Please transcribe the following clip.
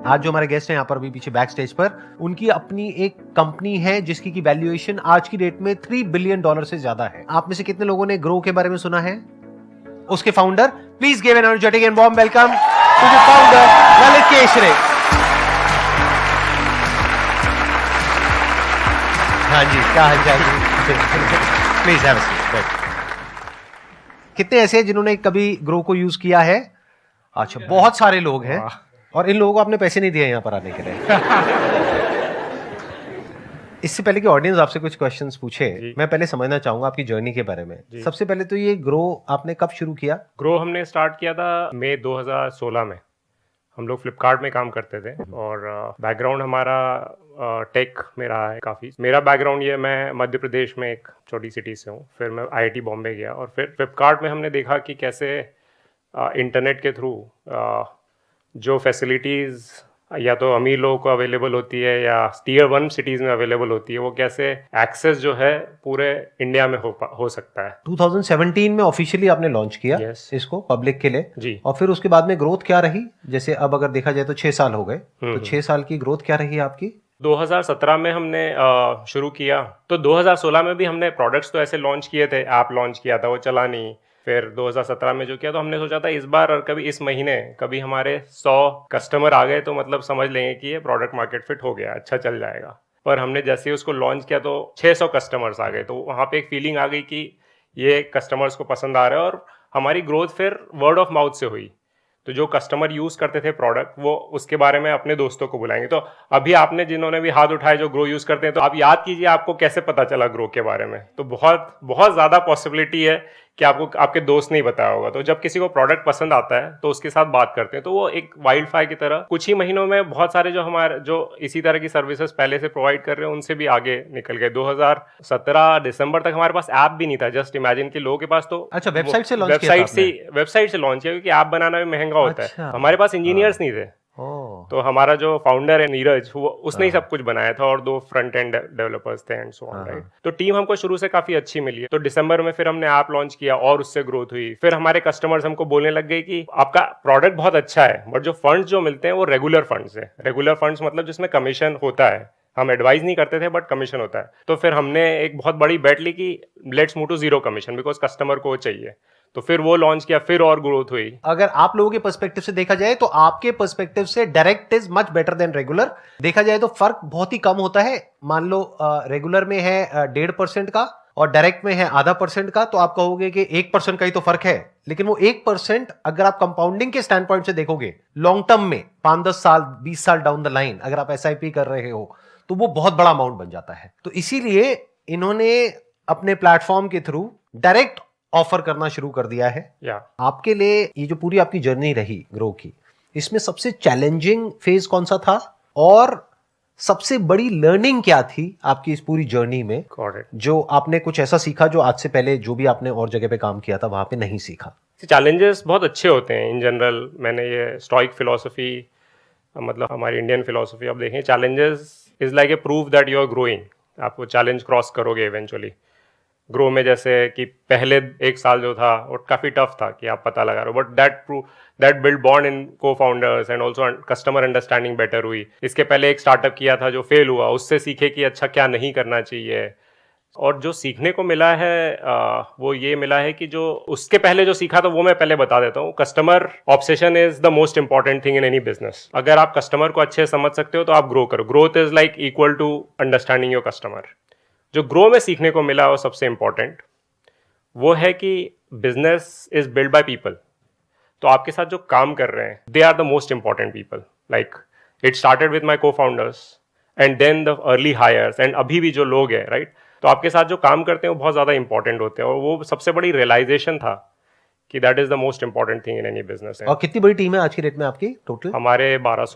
आज जो हमारे गेस्ट हैं यहाँ पर अभी पीछे बैक स्टेज पर, उनकी अपनी एक कंपनी है जिसकी की वैल्यूएशन आज की डेट में $3 बिलियन से ज्यादा है। आप में से कितने लोगों ने ग्रो के बारे में सुना है? उसके founder, please give an energetic and warm welcome to the founder Lalit Keshare. हाँ जी, क्या हाल चाल जी? Please have a seat. कितने ऐसे हैं जिन्होंने कभी ग्रो को यूज किया है? अच्छा, बहुत सारे लोग हैं। और इन लोगों को आपने पैसे नहीं दिए यहाँ पर आने के लिए। इससे पहले कि ऑडियंस आपसे कुछ क्वेश्चंस पूछे, मैं पहले समझना चाहूंगा आपकी जर्नी के बारे में। सबसे पहले तो ये ग्रो आपने कब शुरू किया? ग्रो हमने स्टार्ट किया था मई 2016 में। हम लोग फ्लिपकार्ट में काम करते थे और बैकग्राउंड हमारा टेक में रहा है काफ़ी। मेरा बैकग्राउंड ये, मैं मध्य प्रदेश में एक छोटी सिटी से हूँ, फिर मैं IIT बॉम्बे गया और फिर फ्लिपकार्ट में हमने देखा कि कैसे इंटरनेट के थ्रू जो फैसिलिटीज़ या तो अमीर लोगों को अवेलेबल होती है या टीयर 1 सिटीज़ में अवेलेबल होती है, वो कैसे एक्सेस जो है पूरे इंडिया में हो सकता है। 2017 में ऑफिशियली आपने लॉन्च किया इसको पब्लिक के लिए जी। और फिर उसके बाद में ग्रोथ क्या रही? जैसे अब अगर देखा जाए तो 6 साल हो गए, तो 6 साल की ग्रोथ क्या रही आपकी? 2017 में हमने शुरू किया, तो 2016 में भी हमने प्रोडक्ट्स तो ऐसे लॉन्च किए थे, ऐप लॉन्च किया था, वो चला नहीं। फिर 2017 में जो किया, तो हमने सोचा था इस बार और कभी इस महीने कभी हमारे 100 कस्टमर आ गए तो मतलब समझ लेंगे कि ये प्रोडक्ट मार्केट फिट हो गया, अच्छा चल जाएगा। पर हमने जैसे ही उसको लॉन्च किया तो 600 कस्टमर्स आ गए, तो वहाँ पे एक फीलिंग आ गई कि ये कस्टमर्स को पसंद आ रहा है। और हमारी ग्रोथ फिर वर्ड ऑफ माउथ से हुई। तो जो कस्टमर यूज़ करते थे प्रोडक्ट, वो उसके बारे में अपने दोस्तों को बुलाएंगे। तो अभी आपने जिन्होंने भी हाथ उठाए जो ग्रो यूज़ करते हैं, तो आप याद कीजिए आपको कैसे पता चला ग्रो के बारे में। तो बहुत बहुत ज़्यादा पॉसिबिलिटी है कि आपको आपके दोस्त नहीं बताया होगा। तो जब किसी को प्रोडक्ट पसंद आता है तो उसके साथ बात करते हैं, तो वो एक वाइल्ड फायर की तरह कुछ ही महीनों में बहुत सारे जो इसी तरह की सर्विसेज पहले से प्रोवाइड कर रहे हैं उनसे भी आगे निकल गए। 2017 दिसंबर तक हमारे पास ऐप भी नहीं था। जस्ट इमेजिन कि लोगों के पास तो अच्छा, वेबसाइट से लॉन्च किया क्योंकि ऐप बनाना भी महंगा होता है। हमारे पास इंजीनियर्स नहीं थे। तो हमारा जो फाउंडर है नीरज, वो उसने ही सब कुछ बनाया था और 2 फ्रंट एंड डेवलपर्स थे एंड सो ऑन, राइट। तो टीम हमको शुरू से काफी अच्छी मिली है। तो दिसंबर में फिर हमने ऐप लॉन्च किया और उससे ग्रोथ हुई। फिर हमारे कस्टमर्स हमको बोलने लग गए कि आपका प्रोडक्ट बहुत अच्छा है, बट जो फंड्स जो मिलते हैं वो रेगुलर फंड्स है। रेगुलर फंड्स मतलब जिसमें कमीशन होता है। हम एडवाइस नहीं करते थे बट कमीशन होता है। तो फिर हमने एक बहुत बड़ी बेट ली कि let's move to 0 commission, because customer को चाहिए। तो फिर वो लॉन्च किया, फिर और ग्रोथ हुई। अगर आप लोगों के पर्सपेक्टिव से देखा जाए तो आपके पर्सपेक्टिव से direct is much better than regular. देखा जाए तो फर्क बहुत ही कम होता है। मान लो रेगुलर में है 1.5% का और डायरेक्ट में है 0.5% का, तो आप कहोगे कि 1% का ही तो फर्क है। लेकिन वो 1% अगर आप कंपाउंडिंग के स्टैंड पॉइंट से देखोगे, लॉन्ग टर्म में 5-10 साल 20 साल डाउन द लाइन अगर आप SIP कर रहे हो तो वो बहुत बड़ा अमाउंट बन जाता है। तो इसीलिए इन्होंने अपने प्लेटफॉर्म के थ्रू डायरेक्ट ऑफर करना शुरू कर दिया है। आपके लिए ये जो पूरी आपकी जर्नी रही ग्रो की, इसमें सबसे चैलेंजिंग फेज कौन सा था और सबसे बड़ी लर्निंग क्या थी आपकी इस पूरी जर्नी में, जो आपने कुछ ऐसा सीखा जो आज से पहले जो भी आपने और जगह पे काम किया था वहां पे नहीं सीखा? चैलेंजेस बहुत अच्छे होते हैं इन जनरल। मैंने ये स्टोइक फिलोसफी, मतलब हमारी इंडियन फिलोसफी आप देखें, challenges is like a proof that you are growing. आप वो चैलेंज क्रॉस करोगे इवेंचुअली। ग्रो में जैसे कि पहले 1 साल जो था वो काफ़ी टफ था कि आप पता लगा रहे हो, but that build bond in co-founders and also customer understanding better हुई। इसके पहले एक स्टार्टअप किया था जो फेल हुआ, उससे सीखे कि अच्छा क्या नहीं करना चाहिए। और जो सीखने को मिला है वो ये मिला है कि जो उसके पहले जो सीखा था वो मैं पहले बता देता हूँ। Customer obsession is the most important thing in any business. अगर आप कस्टमर को अच्छे समझ सकते हो तो आप ग्रो करो। Growth is like equal to understanding your customer. जो ग्रो में सीखने को मिला वो सबसे इंपॉर्टेंट वो है कि business is build by people. तो आपके साथ जो काम कर रहे हैं they are the most important people. Like it started with my co-founders and then the early hires and अभी भी जो लोग हैं, राइट। तो आपके साथ जो काम करते हैं वो बहुत ज़्यादा इंपॉर्टेंट होते हैं और वो सबसे बड़ी रियलाइजेशन था कि that is the most important thing in any business. और कितनी बड़ी टीम है आज की डेट में आपकी टोटल? हमारे 1200